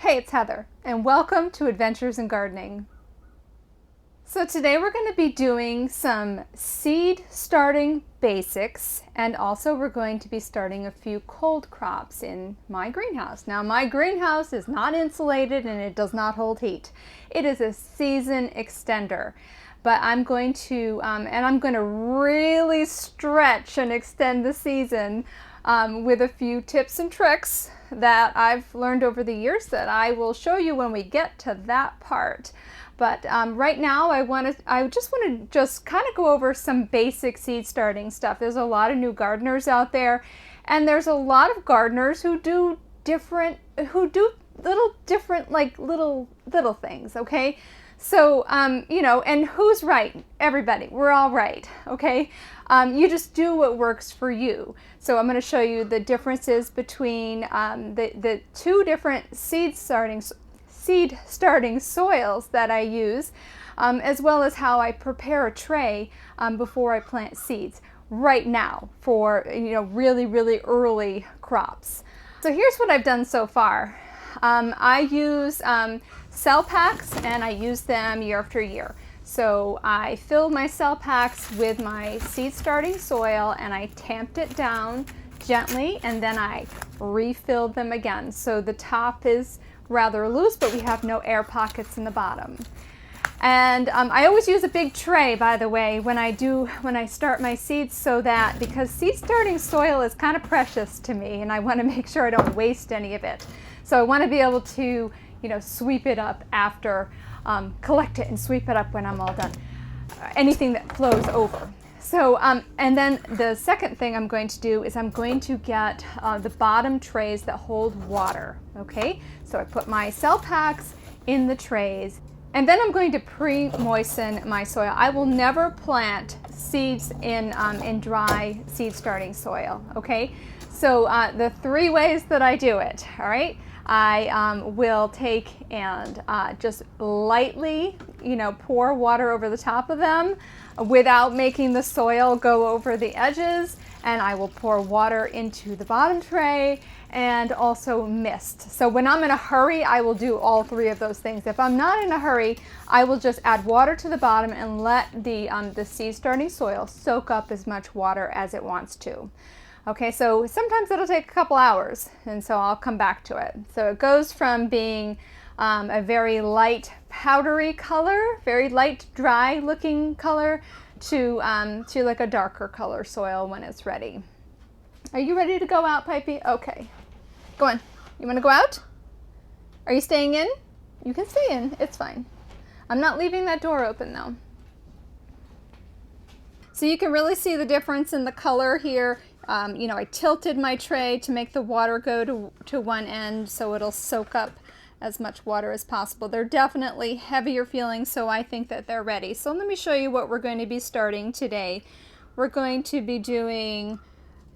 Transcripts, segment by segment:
Hey, it's Heather, and welcome to Adventures in Gardening. So today we're going to be doing some seed starting basics, and also we're going to be starting a few cold crops in my greenhouse. Now, my greenhouse is not insulated and it does not hold heat. It is a season extender, but I'm going to really stretch and extend the season with a few tips and tricks that I've learned over the years that I will show you when we get to that part. But right now I just want to kind of go over some basic seed starting stuff. There's a lot of new gardeners out there, and there's a lot of gardeners who do little different little things, okay? So, and who's right? Everybody. We're all right, okay? You just do what works for you. So I'm going to show you the differences between the two different seed starting soils that I use, as well as how I prepare a tray before I plant seeds right now for really early crops. So here's what I've done so far. I use cell packs, and I use them year after year. So I filled my cell packs with my seed starting soil, and I tamped it down gently, and then I refilled them again. So the top is rather loose, but we have no air pockets in the bottom. And I always use a big tray, by the way, when I start my seeds, because seed starting soil is kind of precious to me, and I want to make sure I don't waste any of it. So I want to be able to, sweep it up after, collect it and sweep it up when I'm all done. Anything that flows over. So, and then the second thing I'm going to do is I'm going to get the bottom trays that hold water, okay? So I put my cell packs in the trays, and then I'm going to pre-moisten my soil. I will never plant seeds in dry seed starting soil, okay? So the three ways that I do it, all right? I will take and just lightly, pour water over the top of them without making the soil go over the edges, and I will pour water into the bottom tray and also mist. So when I'm in a hurry, I will do all three of those things. If I'm not in a hurry, I will just add water to the bottom and let the seed starting soil soak up as much water as it wants to. Okay, so sometimes it'll take a couple hours, and so I'll come back to it. So it goes from being a very light powdery color, very light dry looking color, to like a darker color soil when it's ready. Are you ready to go out, Pipey? Okay, go on. You want to go out? Are you staying in? You can stay in, it's fine. I'm not leaving that door open though. So you can really see the difference in the color here. I tilted my tray to make the water go to one end so it'll soak up as much water as possible. They're definitely heavier feeling, so I think that they're ready. So let me show you what we're going to be starting today. We're going to be doing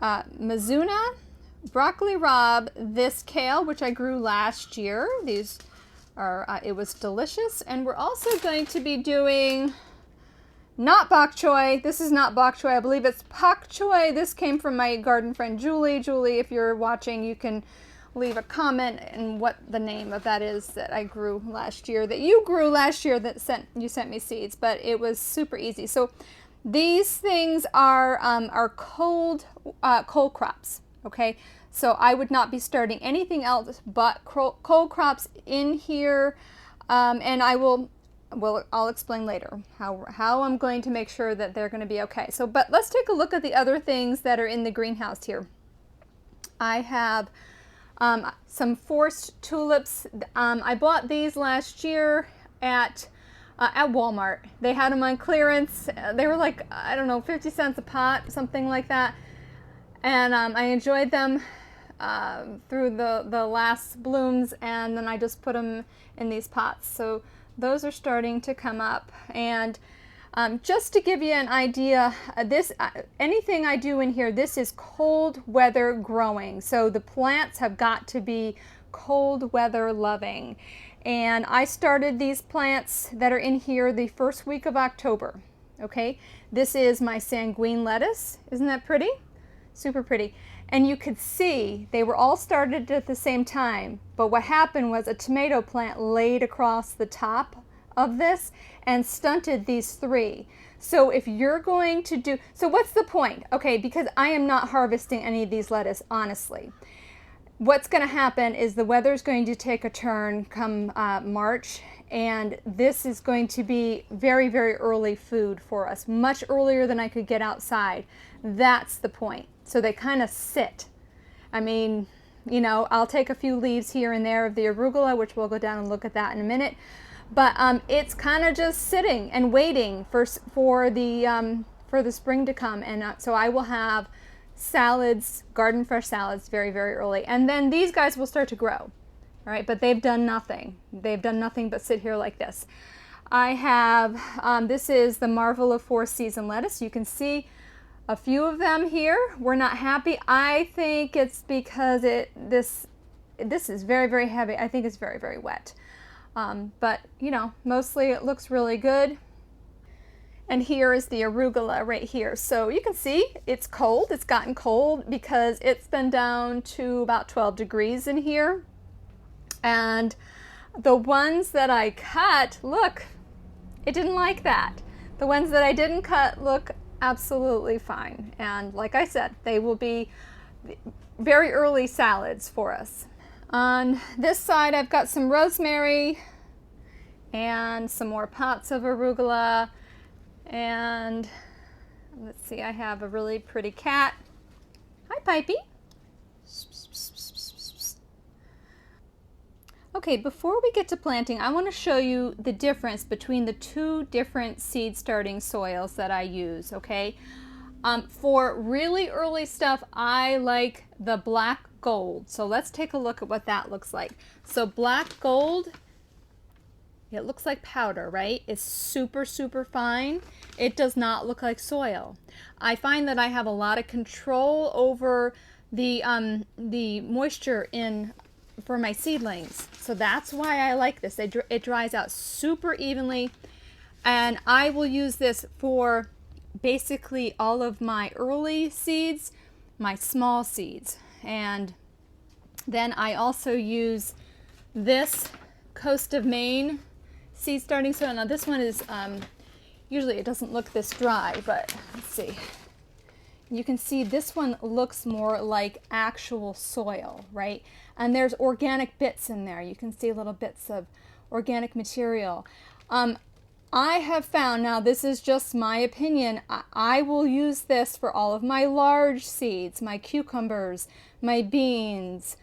Mizuna, broccoli rabe, this kale, which I grew last year. These are, it was delicious. And we're also going to be doing not bok choy. This is not bok choy. I believe it's pak choy. This came from my garden friend Julie. Julie, if you're watching, you can leave a comment and what the name of that is that I grew last year, that you grew last year, that you sent me seeds, but it was super easy. So these things are cold crops, okay? So I would not be starting anything else but cold crops in here, and I'll explain later how I'm going to make sure that they're going to be okay. So, but let's take a look at the other things that are in the greenhouse here. I have some forced tulips. I bought these last year at Walmart. They had them on clearance. They were like, I don't know, 50 cents a pot, something like that. And I enjoyed them through the last blooms, and then I just put them in these pots. So those are starting to come up, and just to give you an idea, anything I do in here, this is cold weather growing. So the plants have got to be cold weather loving. And I started these plants that are in here the first week of October. Okay, this is my sanguine lettuce. Isn't that pretty? Super pretty. And you could see they were all started at the same time, but what happened was a tomato plant laid across the top of this and stunted these three. So if you're going to do, so what's the point? Okay, because I am not harvesting any of these lettuce, honestly. What's going to happen is the weather's going to take a turn come March, and this is going to be very, very early food for us, much earlier than I could get outside. That's the point. So they kind of sit. I mean, you know, I'll take a few leaves here and there of the arugula, which we'll go down and look at that in a minute. But it's kind of just sitting and waiting for the spring to come, and so I will have salads, garden fresh salads, very, very early, and then these guys will start to grow. All right, but they've done nothing. They've done nothing but sit here like this. I have this is the Marvel of Four Season lettuce. You can see a few of them here. We're not happy. I think it's because this is very, very heavy. I think it's very, very wet. But you know, mostly it looks really good. And here is the arugula right here. So you can see it's cold. It's gotten cold because it's been down to about 12 degrees in here. And the ones that I cut, look, it didn't like that. The ones that I didn't cut look absolutely fine. And like I said, they will be very early salads for us. On this side, I've got some rosemary and some more pots of arugula. And let's see, I have a really pretty cat. Hi, Pipey. Okay, before we get to planting, I want to show you the difference between the two different seed starting soils that I use, okay? For really early stuff, I like the black gold. So let's take a look at what that looks like. So black gold, it looks like powder, right? It's super, super fine. It does not look like soil. I find that I have a lot of control over the moisture for my seedlings. So that's why I like this. It dries out super evenly, and I will use this for basically all of my early seeds, my small seeds. And then I also use this Coast of Maine seed starting soil. Now this one is, usually it doesn't look this dry, but let's see. You can see this one looks more like actual soil, right? And there's organic bits in there. You can see little bits of organic material. I have found, now this is just my opinion, I will use this for all of my large seeds, my cucumbers, my beans,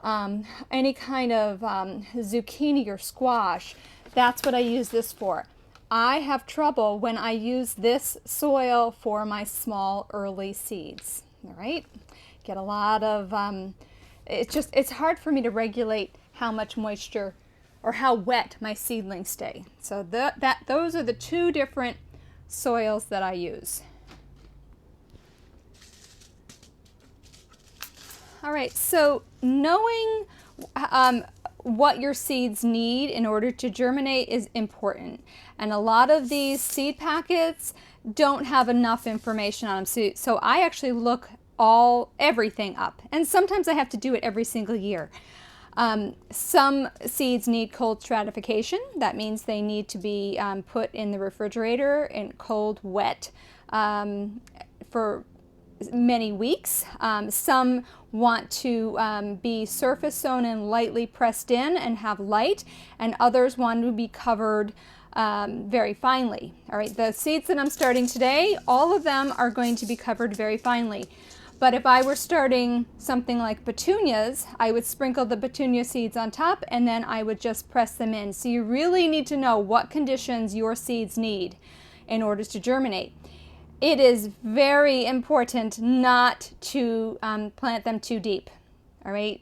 any kind of zucchini or squash. That's what I use this for. I have trouble when I use this soil for my small early seeds. All right, get a lot of, it's hard for me to regulate how much moisture or how wet my seedlings stay. So those are the two different soils that I use. All right, so knowing what your seeds need in order to germinate is important. And a lot of these seed packets don't have enough information on them. So I actually look everything up. And sometimes I have to do it every single year. Some seeds need cold stratification. That means they need to be put in the refrigerator in cold, wet for many weeks. Some want to be surface sown and lightly pressed in and have light, and others want to be covered very finely. All right, the seeds that I'm starting today, all of them are going to be covered very finely. But if I were starting something like petunias, I would sprinkle the petunia seeds on top and then I would just press them in. So you really need to know what conditions your seeds need in order to germinate. It is very important not to plant them too deep. All right,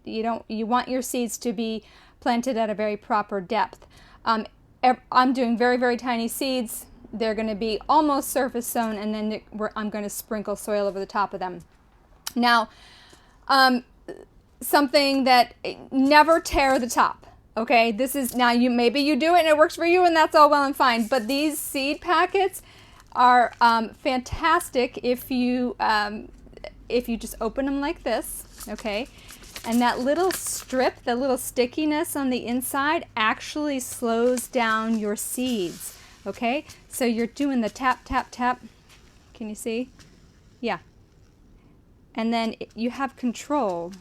you want your seeds to be planted at a very proper depth. I'm doing very, very tiny seeds. They're going to be almost surface sown, and then I'm going to sprinkle soil over the top of them. Now, something that never tear the top. Okay, this is now maybe you do it and it works for you, and that's all well and fine. But these seed packets are fantastic if you if you just open them like this, okay, and that little strip, the little stickiness on the inside actually slows down your seeds, okay? So you're doing the tap, tap, tap. Can you see? Yeah. And then you have control.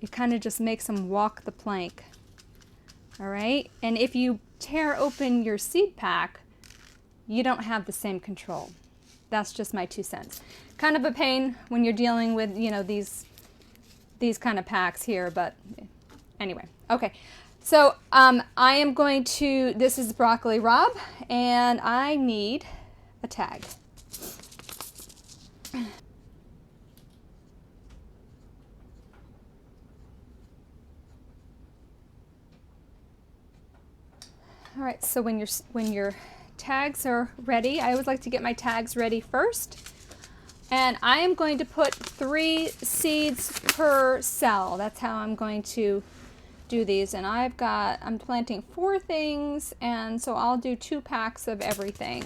It kind of just makes them walk the plank. All right? And if you tear open your seed pack, you don't have the same control. That's just my 2 cents. Kind of a pain when you're dealing with, you know, these kind of packs here, but anyway. Okay. So I am going to, this is Broccoli Rob, and I need a tag. All right, so when your tags are ready, I always like to get my tags ready first. And I am going to put 3 seeds per cell. That's how I'm going to do these. And I'm planting 4 things, and so I'll do 2 packs of everything.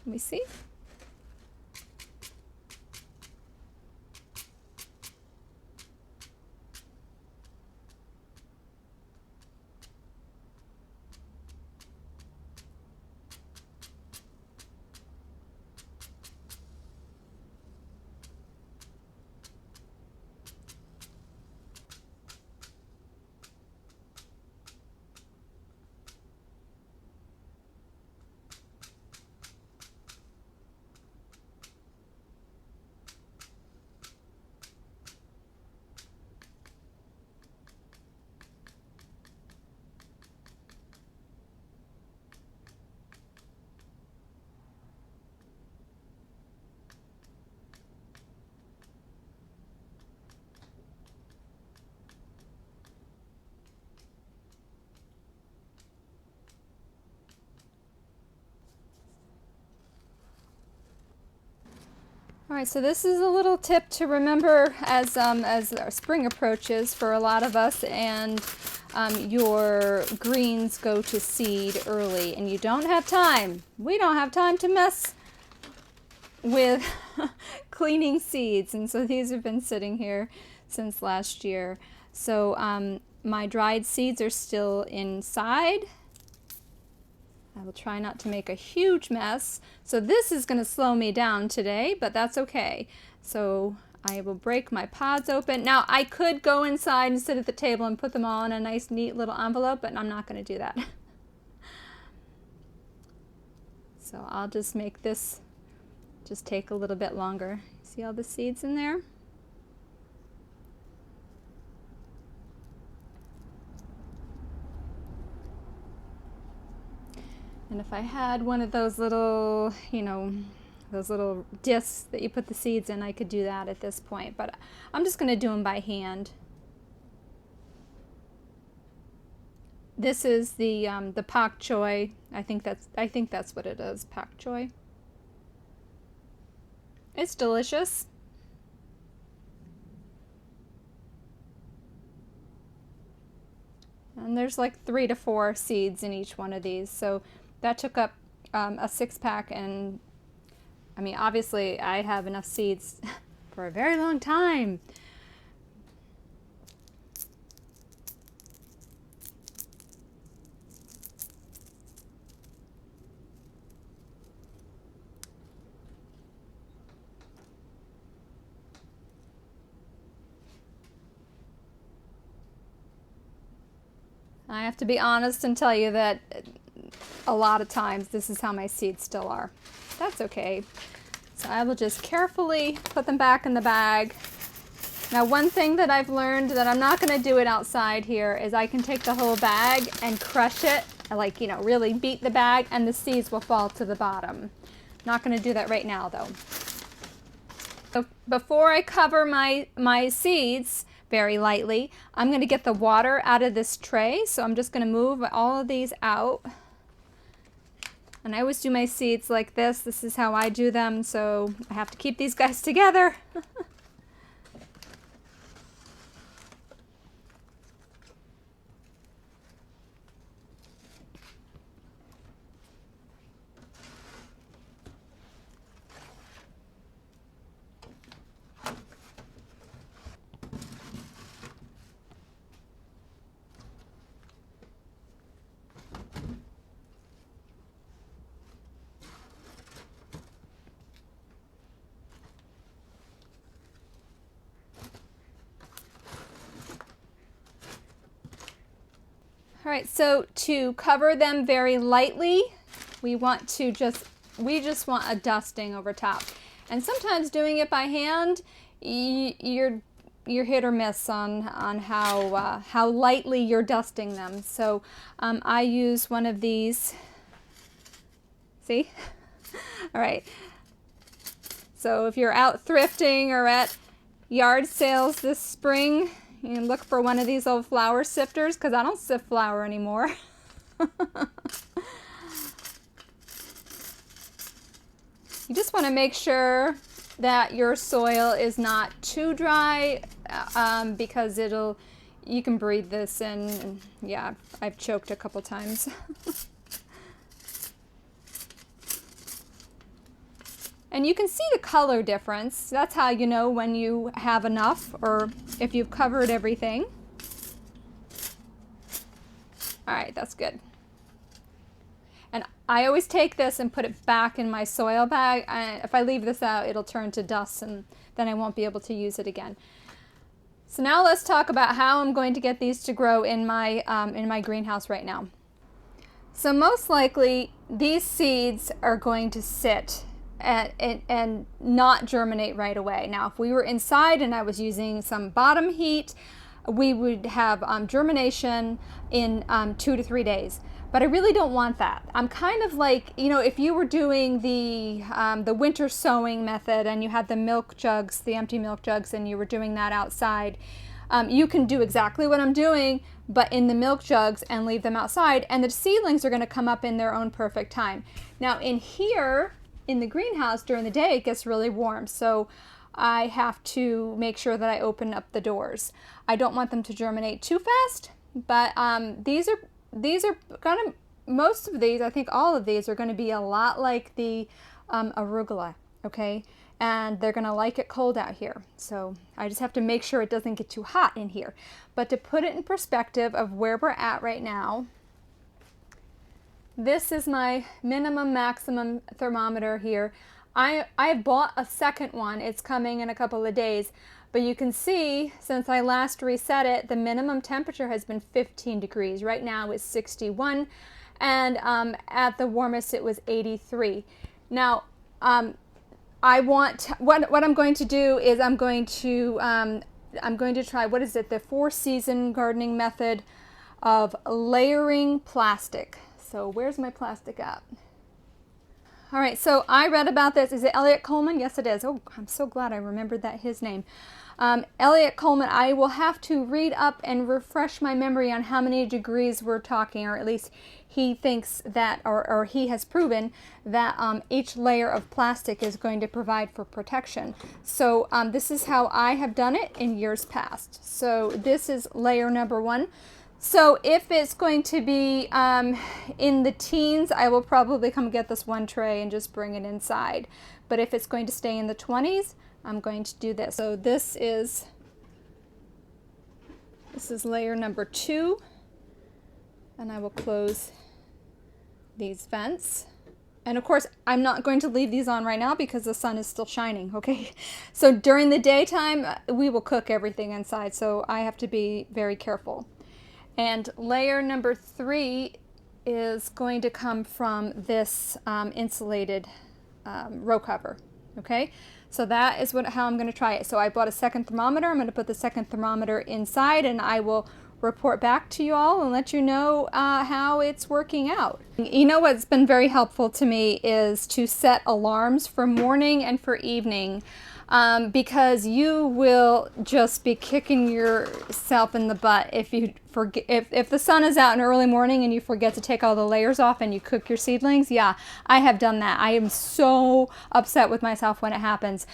Let me see. All right, so this is a little tip to remember as our spring approaches for a lot of us, and your greens go to seed early, and you don't have time. We don't have time to mess with cleaning seeds, and so these have been sitting here since last year. So my dried seeds are still inside. I will try not to make a huge mess. So this is going to slow me down today, but that's okay. So I will break my pods open. Now I could go inside and sit at the table and put them all in a nice neat little envelope, but I'm not going to do that. So I'll just make this just take a little bit longer. See all the seeds in there? And if I had one of those little, you know, those little discs that you put the seeds in, I could do that at this point. But I'm just going to do them by hand. This is the pak choi. I think that's what it is, pak choi. It's delicious. And there's like 3 to 4 seeds in each one of these. So that took up a 6-pack, and I mean, obviously I have enough seeds for a very long time. I have to be honest and tell you that a lot of times this is how my seeds still are. That's okay. So I will just carefully put them back in the bag. Now one thing that I've learned that I'm not going to do it outside here is I can take the whole bag and crush it, like, you know, really beat the bag, and the seeds will fall to the bottom. Not going to do that right now though. So before I cover my seeds very lightly, I'm going to get the water out of this tray. So I'm just going to move all of these out. And I always do my seeds like this. This is how I do them, so I have to keep these guys together. All right, so to cover them very lightly, we just want a dusting over top. And sometimes doing it by hand, you're hit or miss on how lightly you're dusting them. So I use one of these. See? All right. So if you're out thrifting or at yard sales this spring, you can look for one of these old flour sifters, because I don't sift flour anymore. You just want to make sure that your soil is not too dry, because you can breathe this in. And yeah, I've choked a couple times. And you can see the color difference. That's how you know when you have enough or if you've covered everything. All right, that's good. And I always take this and put it back in my soil bag. If I leave this out, it'll turn to dust and then I won't be able to use it again. So now let's talk about how I'm going to get these to grow in my greenhouse right now. So most likely these seeds are going to sit and not germinate right away. Now, if we were inside and I was using some bottom heat, we would have germination in 2 to 3 days. But I really don't want that. I'm kind of like, you know, if you were doing the winter sowing method and you had the milk jugs, the empty milk jugs, and you were doing that outside, you can do exactly what I'm doing, but in the milk jugs and leave them outside, and the seedlings are going to come up in their own perfect time. Now, in here, in the greenhouse during the day, it gets really warm, so I have to make sure that I open up the doors. I don't want them to germinate too fast, but these are gonna, most of these, I think all of these are going to be a lot like the arugula, okay? And they're going to like it cold out here. So I just have to make sure it doesn't get too hot in here. But to put it in perspective of where we're at right now, this is my minimum maximum thermometer here. I bought a second one. It's coming in a couple of days. But you can see, since I last reset it, the minimum temperature has been 15 degrees. Right now it's 61, and at the warmest it was 83. Now, what I'm going to do is I'm going to try, what is it, the 4-season gardening method of layering plastic. So where's my plastic at? All right, so I read about this. Is it Eliot Coleman? Yes, it is. Oh, I'm so glad I remembered his name. Eliot Coleman, I will have to read up and refresh my memory on how many degrees we're talking, or at least he thinks that, or he has proven that each layer of plastic is going to provide for protection. So this is how I have done it in years past. So this is layer number 1. So if it's going to be in the teens, I will probably come get this one tray and just bring it inside. But if it's going to stay in the 20s, I'm going to do this. So this is layer number 2, and I will close these vents. And of course, I'm not going to leave these on right now because the sun is still shining, okay? So during the daytime, we will cook everything inside, so I have to be very careful. And layer number 3 is going to come from this insulated row cover, okay? So that is how I'm going to try it. So I bought a second thermometer. I'm going to put the second thermometer inside, and I will report back to you all and let you know how it's working out. You know what's been very helpful to me is to set alarms for morning and for evening. Because you will just be kicking yourself in the butt if you forget, if the sun is out in early morning and you forget to take all the layers off and you cook your seedlings. Yeah, I have done that. I am so upset with myself when it happens.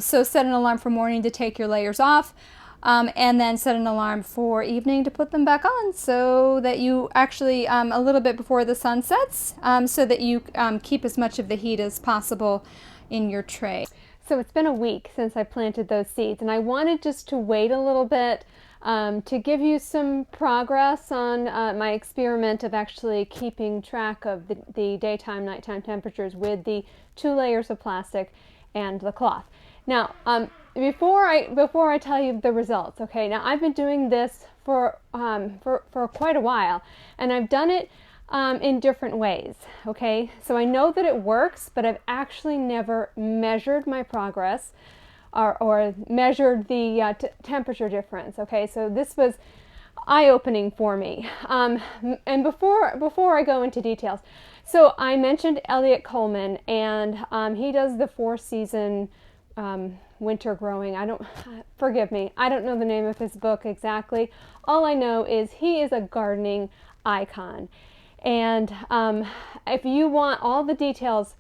So set an alarm for morning to take your layers off, and then set an alarm for evening to put them back on, so that you actually a little bit before the sun sets, so that you keep as much of the heat as possible in your tray. So it's been a week since I planted those seeds, and I wanted just to wait a little bit to give you some progress on my experiment of actually keeping track of the daytime, nighttime temperatures with the 2 layers of plastic and the cloth. Now, before I tell you the results, okay? Now I've been doing this for quite a while, and I've done it in different ways, okay? So I know that it works, but I've actually never measured my progress or measured the temperature difference, okay? So this was eye-opening for me. And before I go into details, so I mentioned Eliot Coleman, and he does the 4-season winter growing. Forgive me, I don't know the name of his book exactly. All I know is he is a gardening icon. And if you want all the details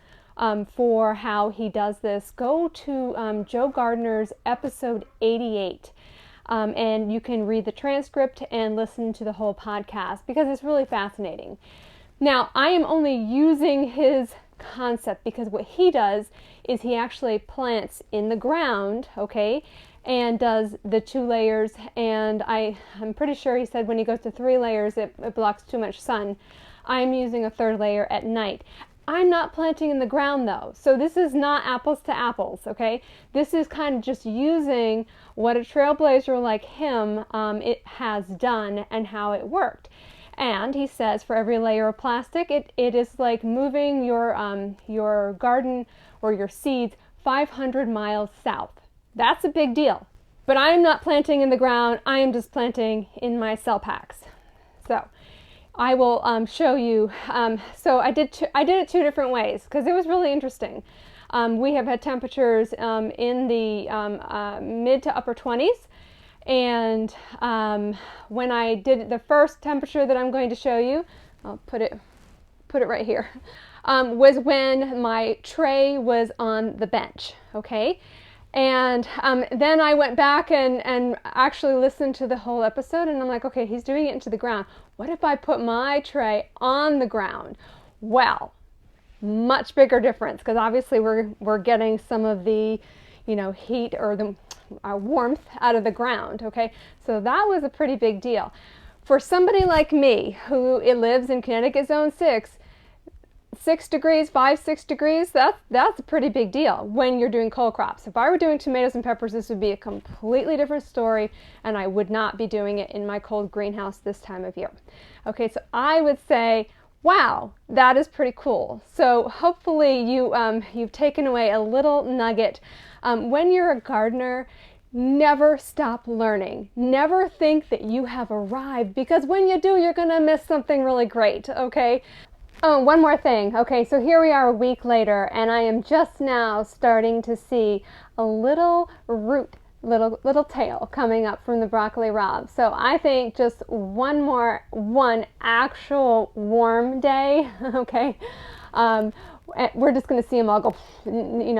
for how he does this, go to Joe Gardner's episode 88. And you can read the transcript and listen to the whole podcast because it's really fascinating. Now, I am only using his concept because what he does is he actually plants in the ground, okay, and does the 2 layers, and I'm pretty sure he said when he goes to 3 layers it blocks too much sun. I'm using a 3rd layer at night. I'm not planting in the ground though, so this is not apples to apples, okay? This is kind of just using what a trailblazer like him it has done and how it worked. And he says for every layer of plastic, it is like moving your garden or your seeds 500 miles south. That's a big deal. But I'm not planting in the ground, I am just planting in my cell packs. So I will show you. So I did it 2 different ways because it was really interesting. We have had temperatures in the mid to upper 20s. And when I did the first temperature that I'm going to show you, I'll put it right here, was when my tray was on the bench, okay? And then I went back and actually listened to the whole episode, and I'm like, okay, he's doing it into the ground. What if I put my tray on the ground? Well, much bigger difference, because obviously we're getting some of the, heat or the warmth out of the ground, okay? So that was a pretty big deal. For somebody like me who lives in Connecticut Zone 6, 6 degrees, 6 degrees, that's a pretty big deal when you're doing cold crops. If I were doing tomatoes and peppers, this would be a completely different story, and I would not be doing it in my cold greenhouse this time of year. Okay, so I would say, wow, that is pretty cool. So hopefully you've taken away a little nugget. When you're a gardener, never stop learning. Never think that you have arrived, because when you do, you're gonna miss something really great, okay? Oh, one more thing. Okay, so here we are a week later, and I am just now starting to see a little root, little tail coming up from the broccoli rabe. So I think just one actual warm day, okay, we're just going to see them all go,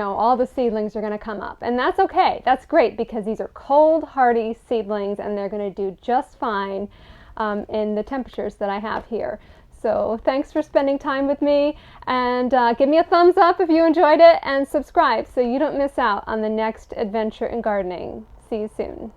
all the seedlings are going to come up. And that's okay. That's great, because these are cold, hardy seedlings, and they're going to do just fine in the temperatures that I have here. So thanks for spending time with me, and give me a thumbs up if you enjoyed it, and subscribe so you don't miss out on the next adventure in gardening. See you soon.